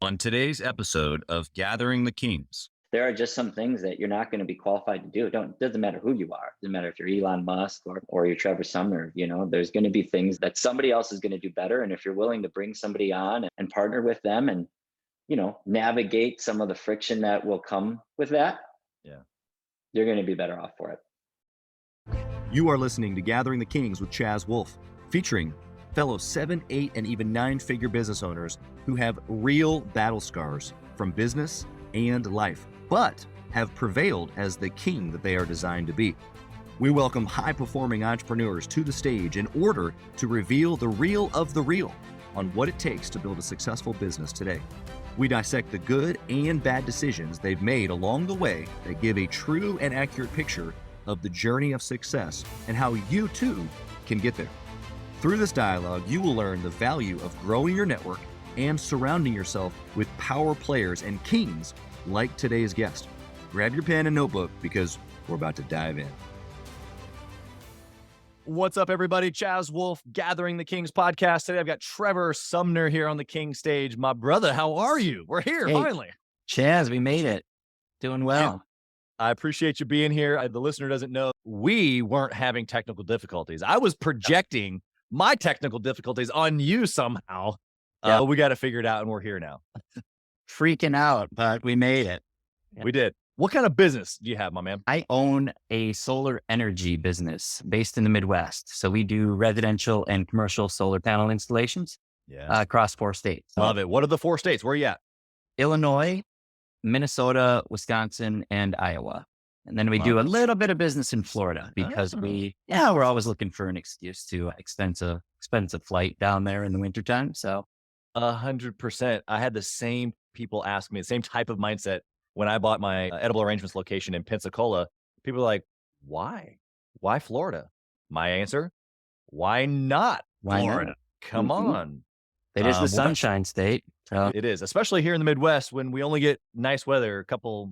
On today's episode of Gathering the Kings. There are just some things that you're not going to be qualified to do. Doesn't matter who you are. Doesn't matter if you're Elon Musk or you're Trevor Sumner. There's going to be things that somebody else is going to do better. And if you're willing to bring somebody on and partner with them and, navigate some of the friction that will come with that, Yeah, you're going to be better off for it. You are listening to Gathering the Kings with Chaz Wolfe, featuring fellow 7, 8, and even 9-figure business owners who have real battle scars from business and life, but have prevailed as the king that they are designed to be. We welcome high-performing entrepreneurs to the stage in order to reveal the real of the real on what it takes to build a successful business today. We dissect the good and bad decisions they've made along the way that give a true and accurate picture of the journey of success and how you too can get there. Through this dialogue, you will learn the value of growing your network and surrounding yourself with power players and kings like today's guest. Grab your pen and notebook because we're about to dive in. What's up, everybody? Chaz Wolfe, Gathering the Kings podcast. Today, I've got Trevor Sumner here on the King stage. My brother, how are you? We're here, finally. Chaz, we made it. Doing well. I appreciate you being here. The listener doesn't know, we weren't having technical difficulties. I was projecting my technical difficulties on you somehow. We got to figure it out, and we're here now. Freaking out, but we made it. We did. What kind of business do you have, my man? I own a solar energy business based in the Midwest. So we do residential and commercial solar panel installations across 4 states. Love it. What are the 4 states? Where are you at? Illinois, Minnesota, Wisconsin, and Iowa. And then we do a little bit of business in Florida because we're always looking for an excuse to expensive flight down there in the wintertime. So 100%. I had the same people ask me, the same type of mindset when I bought my edible arrangements location in Pensacola. People are like, why? Why Florida? My answer, why not Florida? Come on. It is the sunshine state. So. It is, especially here in the Midwest when we only get nice weather a couple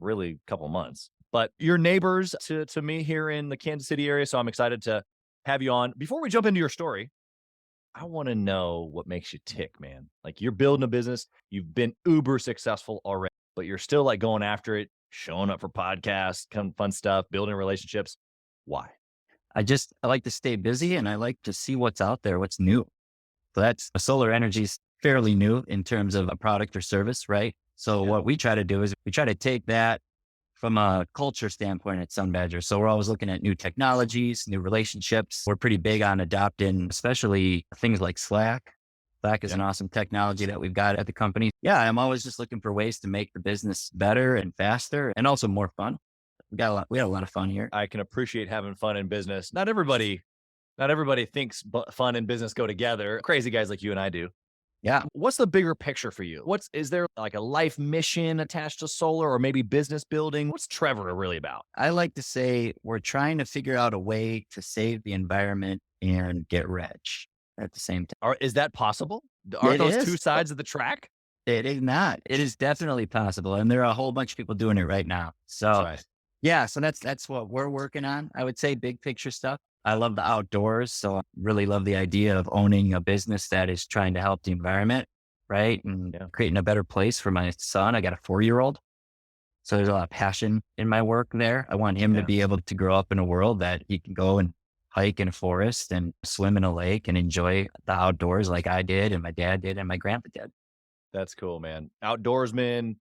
months. But you're neighbors to me here in the Kansas City area, so I'm excited to have you on. Before we jump into your story, I want to know what makes you tick, man. Like, you're building a business, you've been uber successful already, but you're still like going after it, showing up for podcasts, fun stuff, building relationships. Why? I like to stay busy and I like to see what's out there, what's new. So that's solar energy is fairly new in terms of a product or service, right? So what we try to do is we try to take that from a culture standpoint at Sun Badger. So we're always looking at new technologies, new relationships. We're pretty big on adopting, especially things like Slack. Slack is an awesome technology that we've got at the company. Yeah, I'm always just looking for ways to make the business better and faster and also more fun. We had a lot of fun here. I can appreciate having fun in business. Not everybody thinks fun and business go together. Crazy guys like you and I do. Yeah. What's the bigger picture for you? Is there like a life mission attached to solar or maybe business building? What's Trevor really about? I like to say we're trying to figure out a way to save the environment and get rich at the same time. Is that possible? Are those 2 sides of the track? It is not. It is definitely possible. And there are a whole bunch of people doing it right now. So so that's what we're working on. I would say big picture stuff. I love the outdoors. So I really love the idea of owning a business that is trying to help the environment, right? And creating a better place for my son. I got a 4-year-old. So there's a lot of passion in my work there. I want him to be able to grow up in a world that he can go and hike in a forest and swim in a lake and enjoy the outdoors like I did and my dad did and my grandpa did. That's cool, man. Outdoorsmen,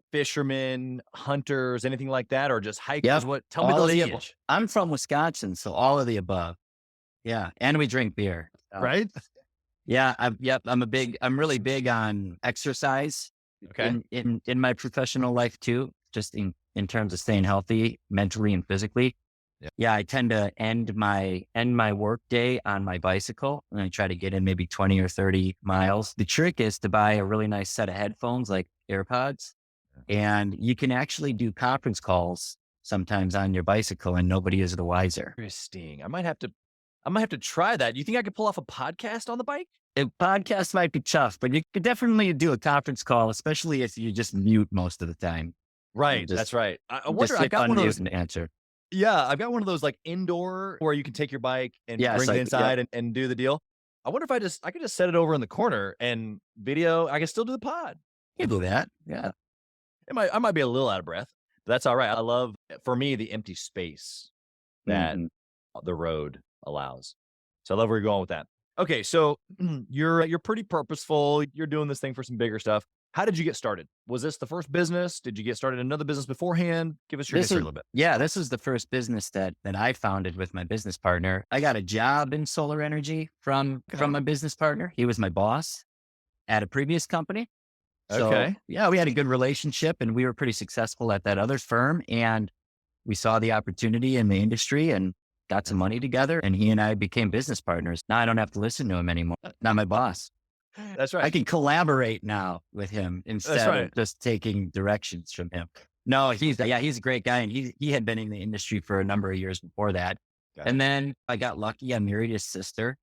fishermen, hunters, anything like that, or just hikers? Tell me the lineage. I'm from Wisconsin, so all of the above. Yeah, and we drink beer, right? Yeah, I'm really big on exercise. Okay. In my professional life too, just in terms of staying healthy mentally and physically. Yeah, I tend to end my work day on my bicycle and I try to get in maybe 20 or 30 miles. The trick is to buy a really nice set of headphones like AirPods. And you can actually do conference calls sometimes on your bicycle and nobody is the wiser. Interesting. I might have to try that. You think I could pull off a podcast on the bike? A podcast might be tough, but you could definitely do a conference call, especially if you just mute most of the time. Right. That's right. I wonder, I got one of those. Answer. Yeah. I've got one of those like indoor where you can take your bike and bring it inside and do the deal. I wonder if I could just set it over in the corner and video. I can still do the pod. You do that. Yeah. I might be a little out of breath, but that's all right. I love, for me, the empty space that Mhm. the road allows. So I love where you're going with that. Okay, so you're pretty purposeful. You're doing this thing for some bigger stuff. How did you get started? Was this the first business? Did you get started in another business beforehand? Give us your This history is a little bit. yeah, this is the first business that I founded with my business partner. I got a job in solar energy from my business partner. He was my boss at a previous company. So Okay. yeah, we had a good relationship and we were pretty successful at that other firm. And we saw the opportunity in the industry and got some money together. And he and I became business partners. Now I don't have to listen to him anymore. Not my boss. That's I right. can collaborate now with him instead right. of just taking directions from him. No, he's a great guy. And he had been in the industry for a number of years before that. Got And then I got lucky. I married his sister.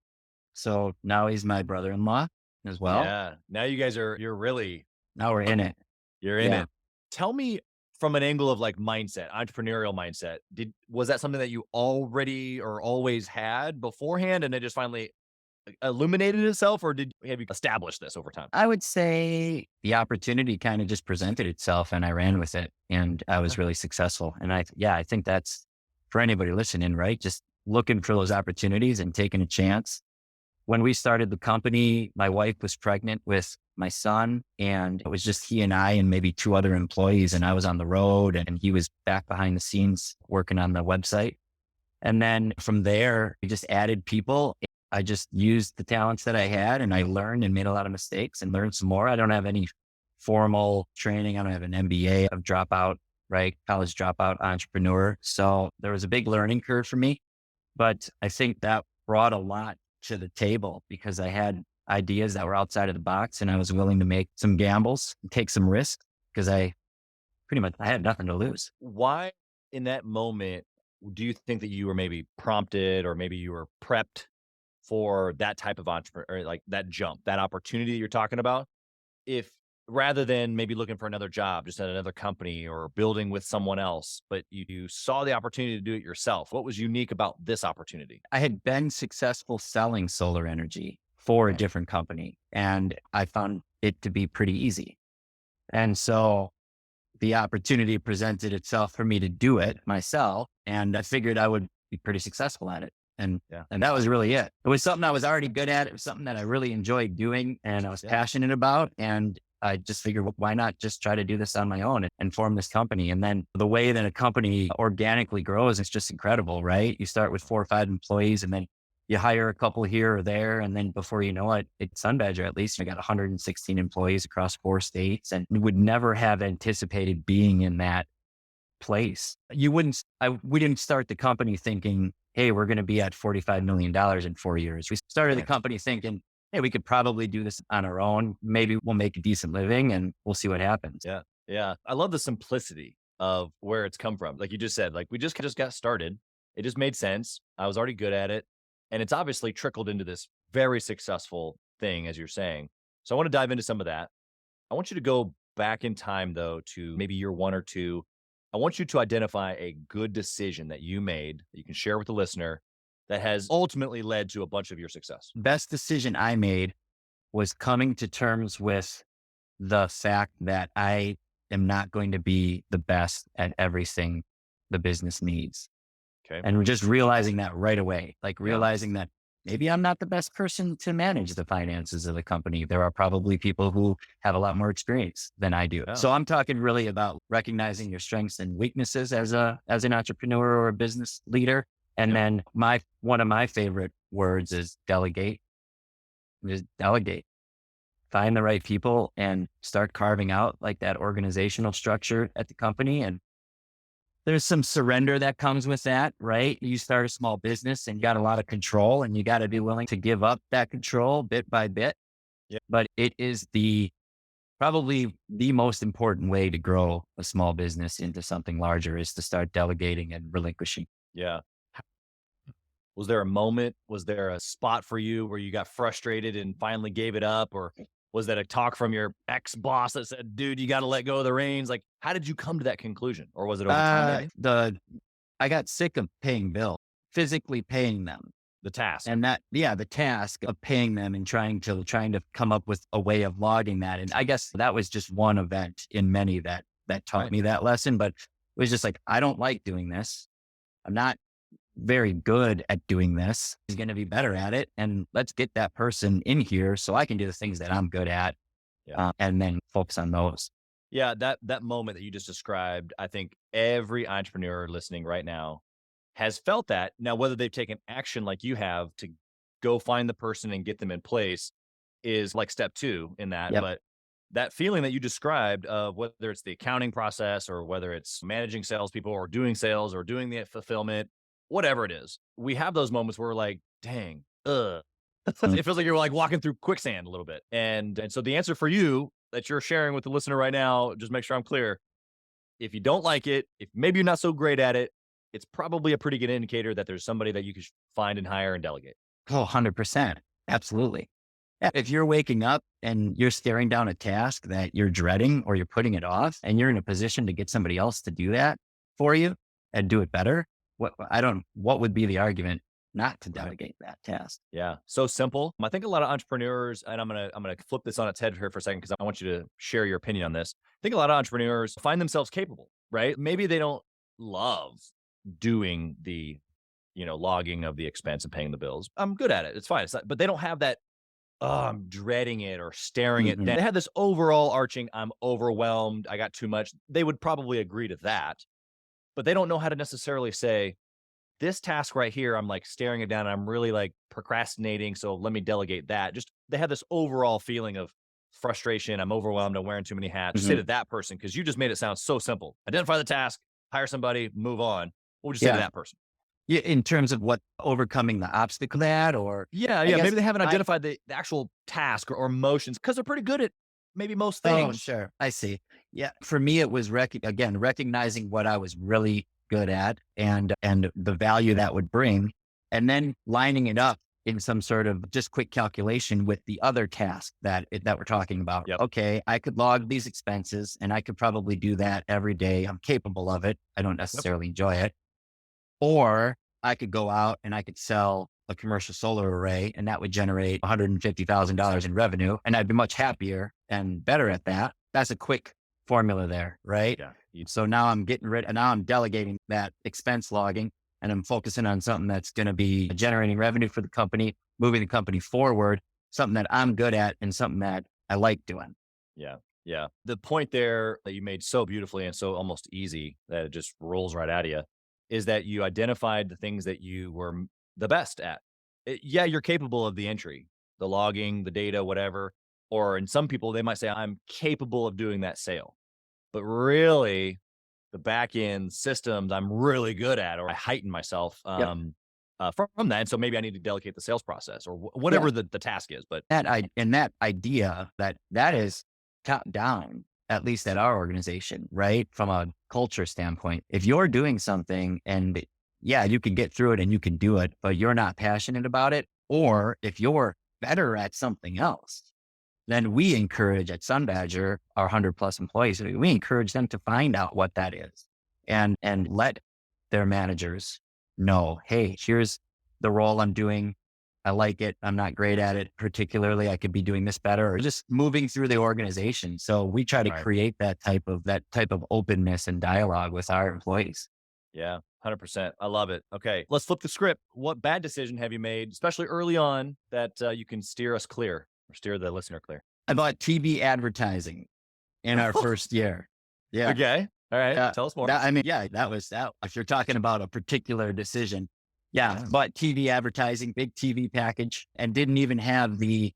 So now he's my brother-in-law as well. Yeah. Now you guys Now we're in it. you're in Yeah. it. Tell me from an angle of like mindset, entrepreneurial mindset, was that something that you already or always had beforehand and it just finally illuminated itself, or have you established this over time? I would say the opportunity kind of just presented itself and I ran with it and I was really successful. And I think that's for anybody listening, right? Just looking for those opportunities and taking a chance. When we started the company, my wife was pregnant with my son and it was just he and I and maybe two other employees. And I was on the road and he was back behind the scenes working on the website. And then from there, we just added people. I just used the talents that I had and I learned and made a lot of mistakes and learned some more. I don't have any formal training. I don't have an MBA of dropout, right? College dropout entrepreneur. So there was a big learning curve for me, but I think that brought a lot to the table because I had ideas that were outside of the box and I was willing to make some gambles and take some risks because I had nothing to lose. Why in that moment do you think that you were maybe prompted or maybe you were prepped for that type of entrepreneur, or like that jump, that opportunity that you're talking about? If rather than maybe looking for another job, just at another company or building with someone else, but you saw the opportunity to do it yourself, what was unique about this opportunity? I had been successful selling solar energy for a different company and I found it to be pretty easy. And so the opportunity presented itself for me to do it myself. And I figured I would be pretty successful at it. And that was really it. It was something I was already good at. It was something that I really enjoyed doing and I was passionate about. And I just figured, well, why not just try to do this on my own and form this company? And then the way that a company organically grows, it's just incredible, right? You start with 4 or 5 employees and then you hire a couple here or there. And then before you know it, at Sunbadger, at least I got 116 employees across 4 states and would never have anticipated being in that place. We didn't start the company thinking, hey, we're going to be at $45 million in 4 years. We started the company thinking, hey, we could probably do this on our own. Maybe we'll make a decent living and we'll see what happens. Yeah. Yeah. I love the simplicity of where it's come from. Like you just said, like we just got started. It just made sense. I was already good at it. And it's obviously trickled into this very successful thing, as you're saying. So I want to dive into some of that. I want you to go back in time, though, to maybe year 1 or 2. I want you to identify a good decision that you made that you can share with the listener that has ultimately led to a bunch of your success. Best decision I made was coming to terms with the fact that I am not going to be the best at everything the business needs. Okay. And we're just realizing that right away, like realizing that maybe I'm not the best person to manage the finances of the company. There are probably people who have a lot more experience than I do. Yeah. So I'm talking really about recognizing your strengths and weaknesses as an entrepreneur or a business leader. And then one of my favorite words is delegate. Just delegate. Find the right people and start carving out like that organizational structure at the company. And there's some surrender that comes with that, right? You start a small business and you got a lot of control and you got to be willing to give up that control bit by bit. Yeah. But it is probably the most important way to grow a small business into something larger is to start delegating and relinquishing. Yeah. Was there a moment, was there a spot for you where you got frustrated and finally gave it up? Or was that a talk from your ex-boss that said, dude, you got to let go of the reins? Like, how did you come to that conclusion? Or was it over time? I got sick of paying bills, physically paying them. The task. And the task of paying them and trying to come up with a way of logging that. And I guess that was just one event in many that taught me that lesson. But it was just like, I don't like doing this. I'm not very good at doing this. He's going to be better at it. And let's get that person in here so I can do the things that I'm good at. And then focus on those. Yeah. That moment that you just described, I think every entrepreneur listening right now has felt that. Now, whether they've taken action like you have to go find the person and get them in place is like step 2 in that. But that feeling that you described of whether it's the accounting process or whether it's managing salespeople or doing sales or doing the fulfillment, whatever it is, we have those moments where we're like, dang, it feels like you're like walking through quicksand a little bit. And so the answer for you that you're sharing with the listener right now, just make sure I'm clear. If you don't like it, if maybe you're not so great at it, it's probably a pretty good indicator that there's somebody that you could find and hire and delegate. Oh, 100%. Absolutely. Yeah. If you're waking up and you're staring down a task that you're dreading or you're putting it off and you're in a position to get somebody else to do that for you and do it better, what would be the argument not to delegate that task? Yeah. So simple. I think a lot of entrepreneurs, and I'm going to flip this on its head here for a second, because I want you to share your opinion on this. I think a lot of entrepreneurs find themselves capable, right? Maybe they don't love doing the, logging of the expense and paying the bills. I'm good at it. It's fine. But they don't have that, I'm dreading it or staring at that. They have this overall arching, I'm overwhelmed, I got too much. They would probably agree to that, but they don't know how to necessarily say, this task right here, I'm like staring it down and I'm really like procrastinating. So let me delegate that. Just, they have this overall feeling of frustration. I'm overwhelmed. I'm wearing too many hats. Say to that person, because you just made it sound so simple. Identify the task, hire somebody, move on. What would you say to that person? Yeah, in terms of what overcoming the obstacle that, or maybe they haven't identified the actual task or motions because they're pretty good at maybe most things. Oh, sure. I see. Yeah. For me, it was recognizing what I was really good at and the value that would bring, and then lining it up in some sort of just quick calculation with the other task that we're talking about. Okay, I could log these expenses and I could probably do that every day. I'm capable of it. I don't necessarily enjoy it. Or I could go out and I could sell a commercial solar array and that would generate $150,000 in revenue. And I'd be much happier and better at that. That's a quick formula there, right? Yeah. So now I'm now I'm delegating that expense logging and I'm focusing on something that's going to be generating revenue for the company, moving the company forward, something that I'm good at and something that I like doing. Yeah. Yeah. The point there that you made so beautifully and so almost easy that it just rolls right out of you is that you identified the things that you were the best at. You're capable of the entry, the logging, the data, whatever. Or in some people, they might say, I'm capable of doing that sale. But really, the back end systems I'm really good at, or I heighten myself from that. And so maybe I need to delegate the sales process or whatever the task is. But that idea that is top down, at least at our organization, right? From a culture standpoint, if you're doing something and you can get through it and you can do it, but you're not passionate about it, or if you're better at something else, then we encourage at Sun Badger, our 100+ employees, we encourage them to find out what that is and let their managers know, hey, here's the role I'm doing. I like it. I'm not great at it. Particularly, I could be doing this better, or just moving through the organization. So we try to create that type of openness and dialogue with our employees. Yeah, 100%. I love it. Okay, let's flip the script. What bad decision have you made, especially early on, that you can steer us clear or steer the listener clear? I bought TV advertising in our first year. Yeah. Okay. All right. Tell us more. That was that. If you're talking about a particular decision. But TV advertising, big TV package, and didn't even have the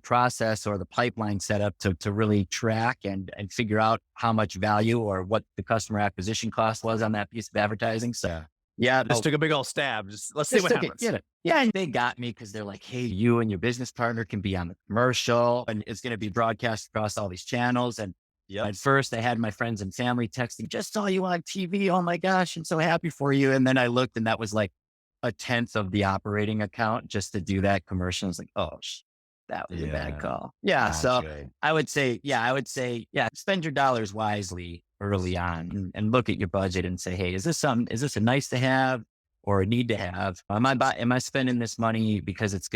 process or the pipeline set up to really track and figure out how much value or what the customer acquisition cost was on that piece of advertising. So just took a big old stab. Let's see what happens. And they got me because they're like, hey, you and your business partner can be on the commercial and it's going to be broadcast across all these channels. And at first I had my friends and family texting, just saw you on TV. Oh my gosh, I'm so happy for you. And then I looked and that was like 1/10 of the operating account just to do that commercial. I was like, oh, that was a bad call. So I would say, spend your dollars wisely early on and look at your budget and say, hey, is this a nice to have? or a need to have? Am I spending this money because it's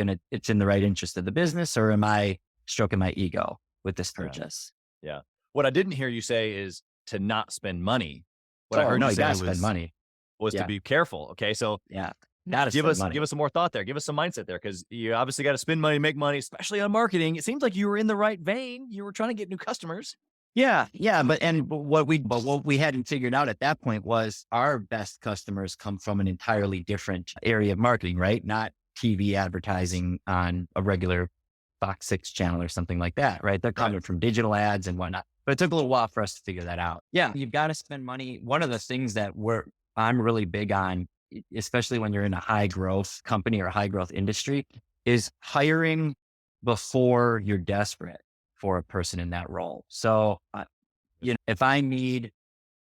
in the right interest of the business, or am I stroking my ego with this purchase? Yeah. What I didn't hear you say is to not spend money. What I heard no, you you say gotta spend money. was to be careful. Okay. So Yeah. Gotta give spend us money. some more thought there. Give us some mindset there, because you obviously got to spend money, make money, especially on marketing. It seems like you were in the right vein. You were trying to get new customers. Yeah. But what we hadn't figured out at that point was our best customers come from an entirely different area of marketing, right? Not TV advertising on a regular Fox 6 channel or something like that, right? They're coming from digital ads and whatnot. But it took a little while for us to figure that out. Yeah, you've got to spend money. One of the things that I'm really big on, especially when you're in a high growth company or high growth industry, is hiring before you're desperate for a person in that role. So, if I need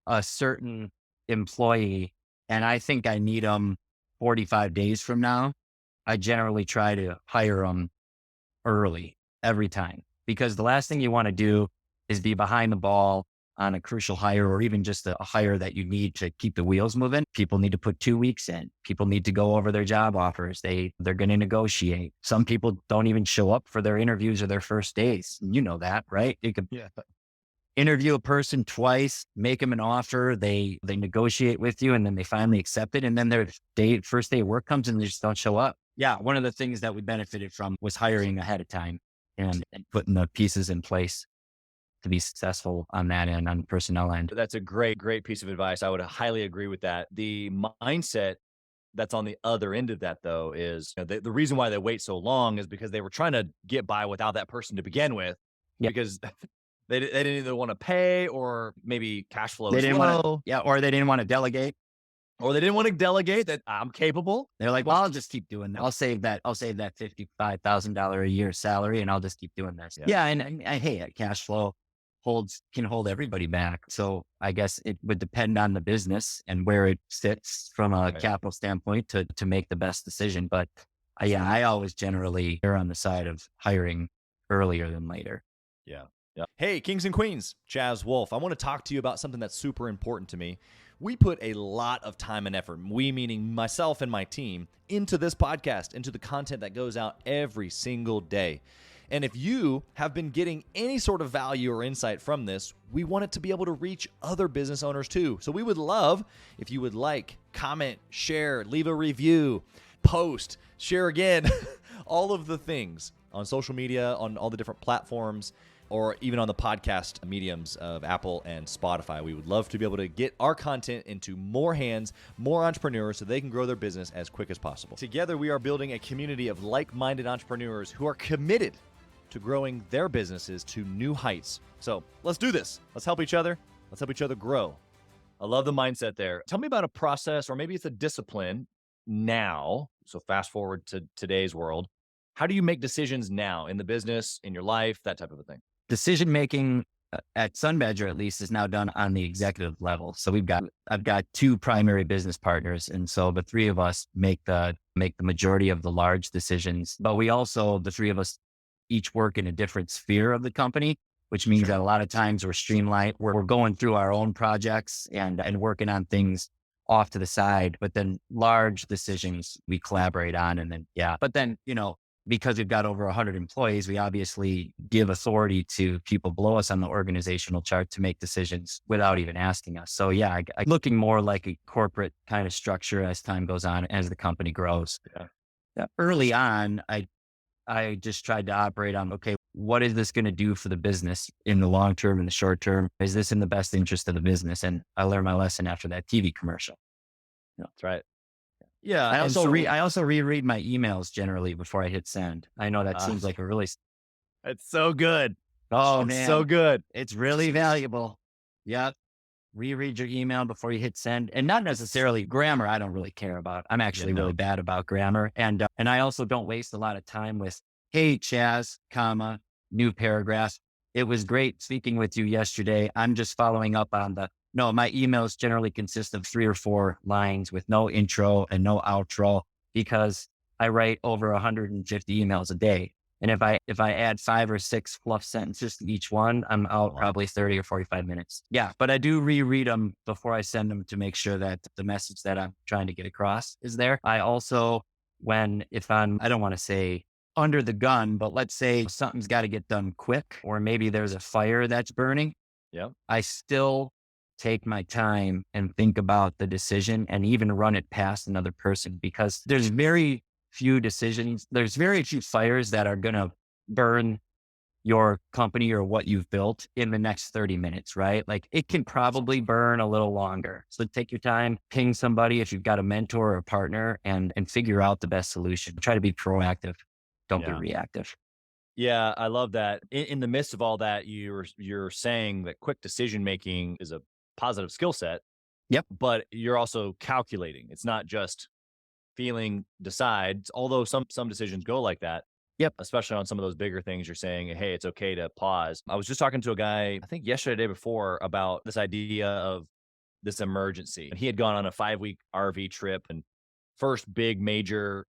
a certain employee and I think I need them 45 days from now, I generally try to hire them early every time, because the last thing you want to do is be behind the ball on a crucial hire, or even just a hire that you need to keep the wheels moving. People need to put 2 weeks in. People need to go over their job offers. They're going to negotiate. Some people don't even show up for their interviews or their first days. You know that, right? You could interview a person twice, make them an offer. They negotiate with you, and then they finally accept it. And then their first day of work comes and they just don't show up. Yeah. One of the things that we benefited from was hiring ahead of time and putting the pieces in place to be successful on that end, on the personnel end. That's a great piece of advice. I would highly agree with that. The mindset that's on the other end of that, though, is the reason why they wait so long is because they were trying to get by without that person to begin with, because they didn't either want to pay, or maybe cash flow. They didn't want to, or they didn't want to delegate. Or they didn't want to delegate that I'm capable. They're like, well, I'll just keep doing that. I'll save that $55,000 a year salary, and I'll just keep doing this. Yeah. And hey, cash flow can hold everybody back. So I guess it would depend on the business and where it sits from a capital standpoint to make the best decision. But I always generally err on the side of hiring earlier than later. Yeah. Hey, kings and queens, Chaz Wolfe. I want to talk to you about something that's super important to me. We put a lot of time and effort, we meaning myself and my team, into this podcast, into the content that goes out every single day. And if you have been getting any sort of value or insight from this, we want it to be able to reach other business owners too. So we would love if you would like, comment, share, leave a review, post, share again, all of the things on social media, on all the different platforms, or even on the podcast mediums of Apple and Spotify. We would love to be able to get our content into more hands, more entrepreneurs, so they can grow their business as quick as possible. Together, we are building a community of like-minded entrepreneurs who are committed to growing their businesses to new heights. So let's do this. Let's help each other. Let's help each other grow. I love the mindset there. Tell me about a process, or maybe it's a discipline now. So fast forward to today's world. How do you make decisions now in the business, in your life, that type of a thing? Decision-making at Sunbadger, at least, is now done on the executive level. So I've got 2 primary business partners. And so the 3 of us make the majority of the large decisions, but the 3 of us each work in a different sphere of the company, which means that a lot of times we're streamlined. We're going through our own projects and working on things off to the side, but then large decisions we collaborate on. And then, but then, because we've got over 100 employees, we obviously give authority to people below us on the organizational chart to make decisions without even asking us. So I'm looking more like a corporate kind of structure as time goes on, as the company grows. Early on, I just tried to operate on, okay, what is this going to do for the business in the long term, in the short term? Is this in the best interest of the business? And I learned my lesson after that TV commercial. That's right. Yeah. I also reread my emails generally before I hit send. I know that seems like it's so good. Oh, man. So good. It's really valuable. Yep. Reread your email before you hit send, and not necessarily grammar. I don't really care about. I'm actually really bad about grammar. And I also don't waste a lot of time with, hey, Chaz, new paragraph. It was great speaking with you yesterday. I'm just following up on no, my emails generally consist of 3 or 4 lines with no intro and no outro, because I write over 150 emails a day. And if I add 5 or 6 fluff sentences to each one, I'm out probably 30 or 45 minutes. Yeah. But I do reread them before I send them to make sure that the message that I'm trying to get across is there. I also, I don't want to say under the gun, but let's say something's got to get done quick, or maybe there's a fire that's burning. Yeah. I still take my time and think about the decision and even run it past another person, because there's very few fires that are going to burn your company or what you've built in the next 30 minutes, right? Like it can probably burn a little longer. So take your time, ping somebody if you've got a mentor or a partner, and figure out the best solution. Try to be proactive. Don't be reactive. Yeah, I love that. In the midst of all that, you're saying that quick decision making is a positive skill set. Yep. But you're also calculating. It's not just feeling, decide, although some decisions go like that. Yep. Especially on some of those bigger things, you're saying, hey, it's okay to pause. I was just talking to a guy, I think yesterday, the day before, about this idea of this emergency. And he had gone on a 5-week RV trip, and first big major,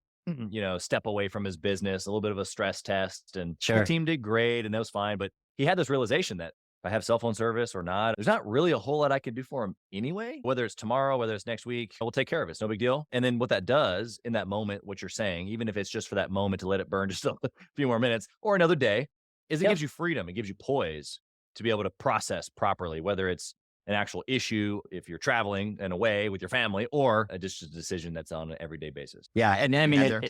step away from his business, a little bit of a stress test. And the team did great and that was fine. But he had this realization that if I have cell phone service or not, there's not really a whole lot I can do for him anyway. Whether it's tomorrow, whether it's next week, we'll take care of it. It's no big deal. And then what that does in that moment, what you're saying, even if it's just for that moment to let it burn just a few more minutes or another day, is it gives you freedom. It gives you poise to be able to process properly, whether it's an actual issue if you're traveling and away with your family, or just a decision that's on an everyday basis. Yeah. And I mean,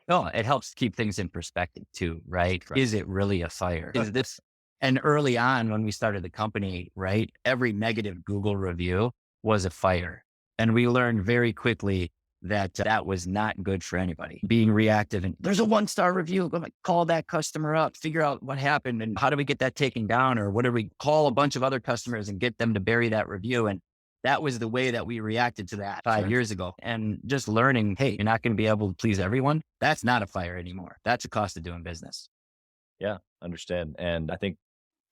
it helps keep things in perspective too, right? Is it really a fire? Is this? And early on when we started the company, right, every negative Google review was a fire. And we learned very quickly that that was not good for anybody. Being reactive and there's a 1-star review, go call that customer up, figure out what happened and how do we get that taken down, or what do we call a bunch of other customers and get them to bury that review. And that was the way that we reacted to that 5 years ago. And just learning, hey, you're not going to be able to please everyone. That's not a fire anymore. That's a cost of doing business. Yeah, understand. And I think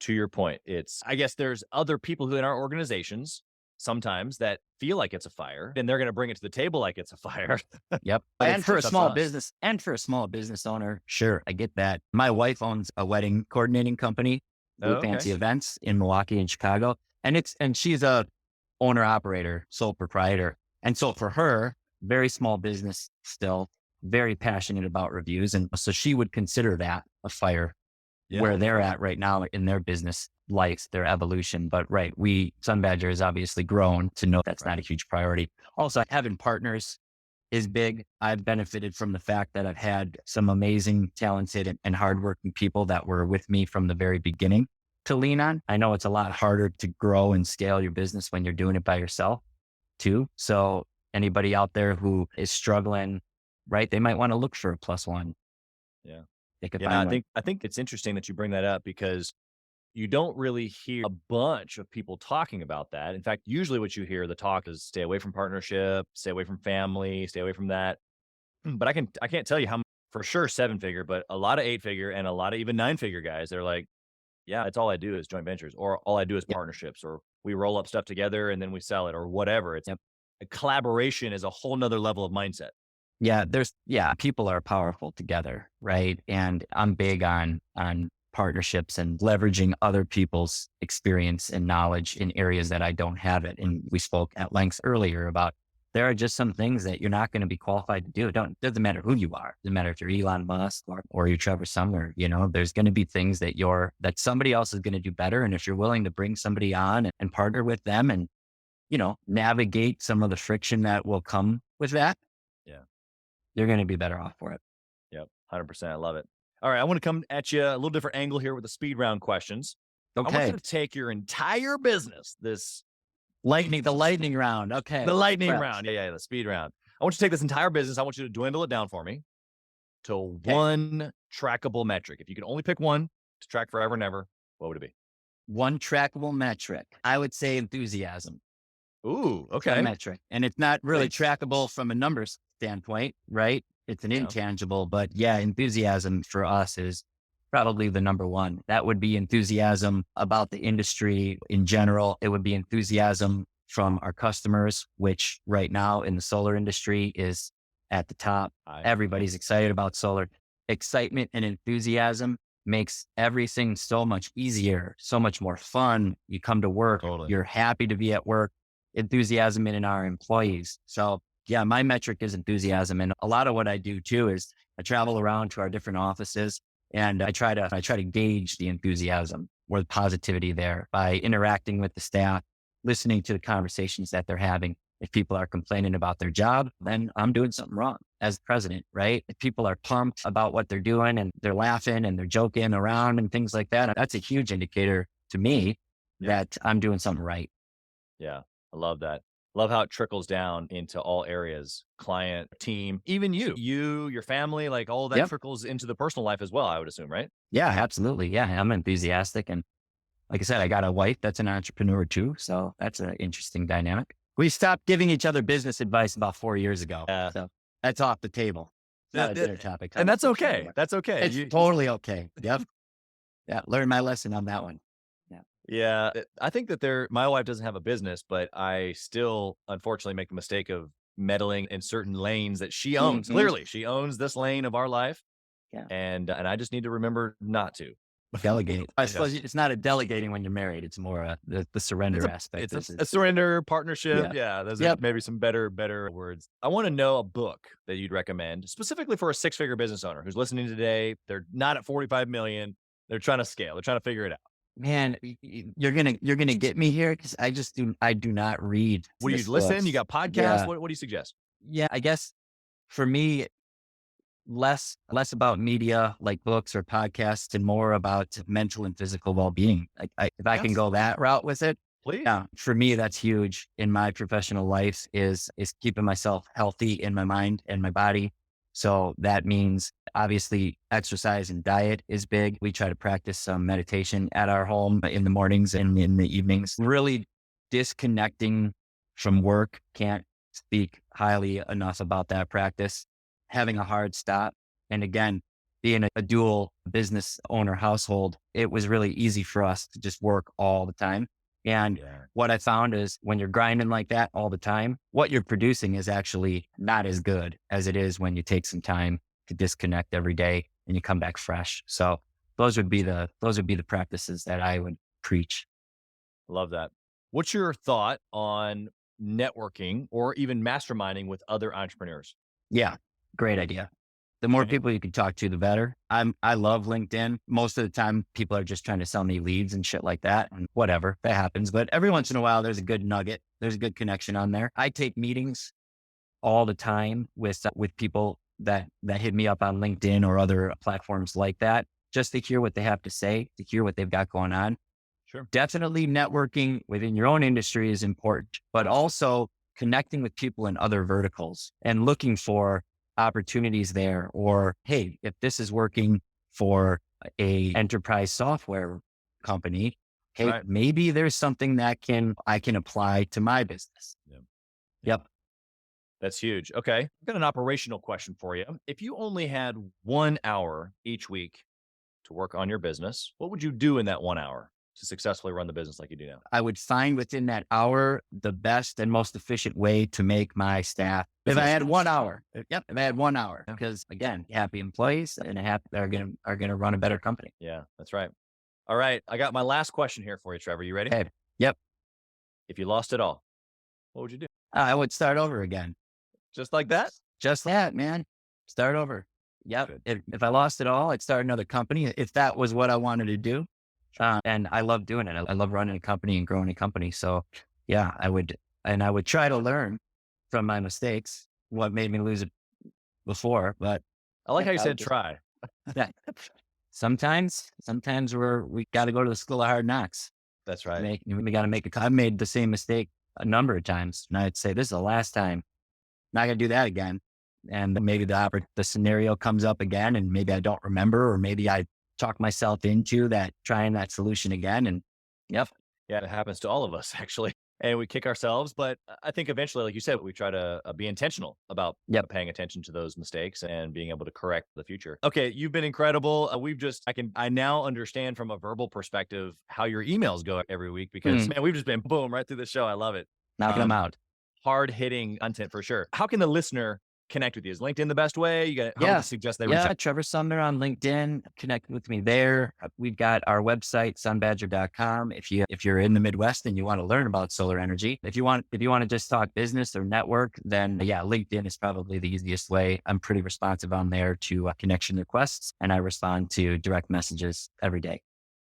to your point, I guess there's other people who in our organizations sometimes that feel like it's a fire, and they're going to bring it to the table like it's a fire. Yep. And for a small business owner, sure, I get that. My wife owns a wedding coordinating company, fancy events in Milwaukee and Chicago. And she's a owner operator, sole proprietor. And so for her, very small business still, very passionate about reviews. And so she would consider that a fire. Where they're at right now in their business life, their evolution. But Sun Badger has obviously grown to know that's not a huge priority. Also, having partners is big. I've benefited from the fact that I've had some amazing, talented and hardworking people that were with me from the very beginning to lean on. I know it's a lot harder to grow and scale your business when you're doing it by yourself too. So anybody out there who is struggling, right, they might want to look for a +1. Yeah. I think it's interesting that you bring that up, because you don't really hear a bunch of people talking about that. In fact, usually what you hear, the talk is stay away from partnership, stay away from family, stay away from that. But I can't tell you how for sure 7-figure, but a lot of 8-figure and a lot of even 9-figure guys, they're like, yeah, it's all I do is joint ventures, or all I do is partnerships, or we roll up stuff together and then we sell it, or whatever. It's a collaboration is a whole nother level of mindset. Yeah, people are powerful together, right? And I'm big on partnerships and leveraging other people's experience and knowledge in areas that I don't have it. And we spoke at length earlier about there are just some things that you're not going to be qualified to do. Doesn't matter who you are. Doesn't matter if you're Elon Musk or you're Trevor Sumner. There's going to be things that somebody else is going to do better. And if you're willing to bring somebody on and partner with them and, navigate some of the friction that will come with that, you're going to be better off for it. Yep. 100%. I love it. All right. I want to come at you a little different angle here with the speed round questions. Okay. I want you to take your entire business, the lightning round. Okay. The lightning round. Yeah. The speed round. I want you to take this entire business. I want you to dwindle it down for me to one trackable metric. If you could only pick one to track forever and ever, what would it be? One trackable metric. I would say enthusiasm. Ooh, okay. Metric. And it's not really trackable from a numbers standpoint, right? It's an intangible, but enthusiasm for us is probably the number one. That would be enthusiasm about the industry in general. It would be enthusiasm from our customers, which right now in the solar industry is at the top. Everybody's excited about solar. excitement and enthusiasm makes everything so much easier, so much more fun. You come to work, you're happy to be at work, enthusiasm in our employees. So yeah, my metric is enthusiasm. And a lot of what I do too is I travel around to our different offices and I try to gauge the enthusiasm or the positivity there by interacting with the staff, listening to the conversations that they're having. If people are complaining about their job, then I'm doing something wrong as president, right? If people are pumped about what they're doing and they're laughing and they're joking around and things like that, that's a huge indicator to me that I'm doing something right. Yeah, I love that. Love how it trickles down into all areas, client, team, even you, your family, like all that trickles into the personal life as well, I would assume, right? Yeah, absolutely. Yeah, I'm enthusiastic. And like I said, I got a wife that's an entrepreneur too. So that's an interesting dynamic. We stopped giving each other business advice about 4 years ago. So that's off the table. Not a dinner topic. And that's okay. That's okay. It's totally okay. Yep. Yeah. Learned my lesson on that one. Yeah. I think that my wife doesn't have a business, but I still unfortunately make the mistake of meddling in certain lanes that she owns. Clearly, she owns this lane of our life. Yeah. And I just need to remember not to. Delegate. I suppose it's not a delegating when you're married. It's more the surrender aspect. It's a surrender partnership. Yeah. Those are maybe some better words. I want to know a book that you'd recommend specifically for a 6-figure business owner who's listening today. They're not at 45 million. They're trying to scale. They're trying to figure it out. Man, you're gonna get me here because I do not read. What do you listen? Books. You got podcasts? What do you suggest? Yeah, I guess for me, less about media like books or podcasts and more about mental and physical well-being. If I can go that route with it, please. Yeah, for me, that's huge in my professional life is keeping myself healthy in my mind and my body. So that means obviously exercise and diet is big. We try to practice some meditation at our home in the mornings and in the evenings. Really disconnecting from work. Can't speak highly enough about that practice. Having a hard stop. And again, being a dual business owner household, it was really easy for us to just work all the time. And what I found is when you're grinding like that all the time, what you're producing is actually not as good as it is when you take some time to disconnect every day and you come back fresh. So those would be the practices that I would preach. Love that. What's your thought on networking or even masterminding with other entrepreneurs? Yeah, great idea. The more people you can talk to, the better. I love LinkedIn. Most of the time, people are just trying to sell me leads and shit like that. And whatever, that happens. But every once in a while, there's a good nugget. There's a good connection on there. I take meetings all the time with people that hit me up on LinkedIn or other platforms like that, just to hear what they have to say, to hear what they've got going on. Sure. Definitely networking within your own industry is important, but also connecting with people in other verticals and looking for opportunities there. Or, hey, if this is working for a enterprise software company, hey, maybe there's something that I can apply to my business. Yep. That's huge. Okay. I've got an operational question for you. If you only had 1 hour each week to work on your business, what would you do in that 1 hour to successfully run the business like you do now? I would find within that hour the best and most efficient way to make my staff. If I had 1 hour, if I had 1 hour, because again, happy employees and are gonna run a better company. Yeah, that's right. All right, I got my last question here for you, Trevor. You ready? Okay. Yep. If you lost it all, what would you do? I would start over again. Just like that? Just that, man. Start over. Yep. If I lost it all, I'd start another company if that was what I wanted to do. And I love doing it. I love running a company and growing a company. So yeah, I would try to learn from my mistakes, what made me lose it before. But I like how you said try. Sometimes we got to go to the school of hard knocks. That's right. We got to make I made the same mistake a number of times. And I'd say, this is the last time. Not going to do that again. And maybe the scenario comes up again and maybe I don't remember, or maybe I talk myself into trying that solution again. And yeah, it happens to all of us actually. And we kick ourselves, but I think eventually, like you said, we try to be intentional about paying attention to those mistakes and being able to correct the future. Okay. You've been incredible. I now understand from a verbal perspective how your emails go every week because man, we've just been boom right through the show. I love it. Knocking them out. Hard hitting content for sure. How can the listener connect with you? Is LinkedIn the best way? How would you suggest they reach out? Trevor Sumner on LinkedIn. Connect with me there. We've got our website, sunbadger.com. If you're in the Midwest and you want to learn about solar energy, if you want to just talk business or network, then LinkedIn is probably the easiest way. I'm pretty responsive on there to connection requests, and I respond to direct messages every day.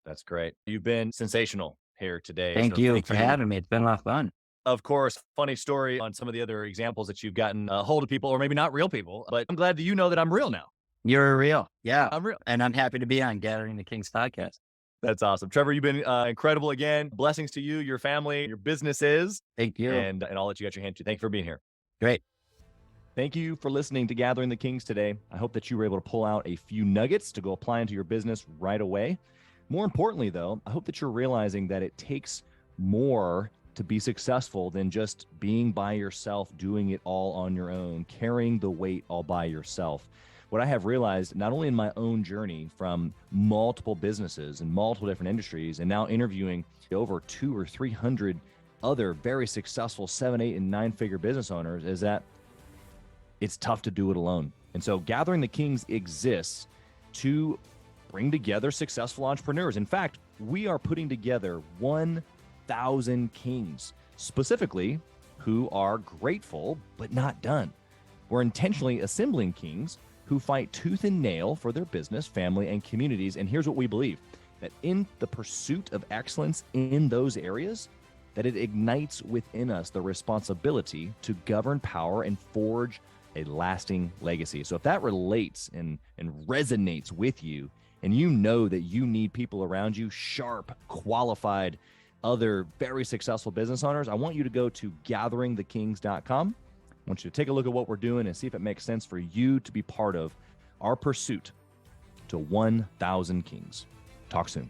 That's great. You've been sensational here today. Thank you for having me. It's been a lot of fun. Of course, funny story on some of the other examples that you've gotten a hold of people, or maybe not real people, but I'm glad that you know that I'm real now. You're real. Yeah, I'm real. And I'm happy to be on Gathering the Kings podcast. That's awesome. Trevor, you've been incredible again. Blessings to you, your family, your businesses. Thank you. And all that you got your hand to. Thank you for being here. Great. Thank you for listening to Gathering the Kings today. I hope that you were able to pull out a few nuggets to go apply into your business right away. More importantly, though, I hope that you're realizing that it takes more to be successful than just being by yourself, doing it all on your own, carrying the weight all by yourself. What I have realized, not only in my own journey from multiple businesses and multiple different industries, and now interviewing over 200 or 300 other very successful 7, 8, and 9-figure business owners, is that it's tough to do it alone. And so Gathering the Kings exists to bring together successful entrepreneurs. In fact, we are putting together 1,000 kings, specifically who are grateful but not done. We're intentionally assembling kings who fight tooth and nail for their business, family, and communities. And here's what we believe, that in the pursuit of excellence in those areas, that it ignites within us the responsibility to govern power and forge a lasting legacy. So if that relates and resonates with you, and you know that you need people around you, sharp, qualified, other very successful business owners, I want you to go to gatheringthekings.com. I want you to take a look at what we're doing and see if it makes sense for you to be part of our pursuit to 1,000 kings. Talk soon.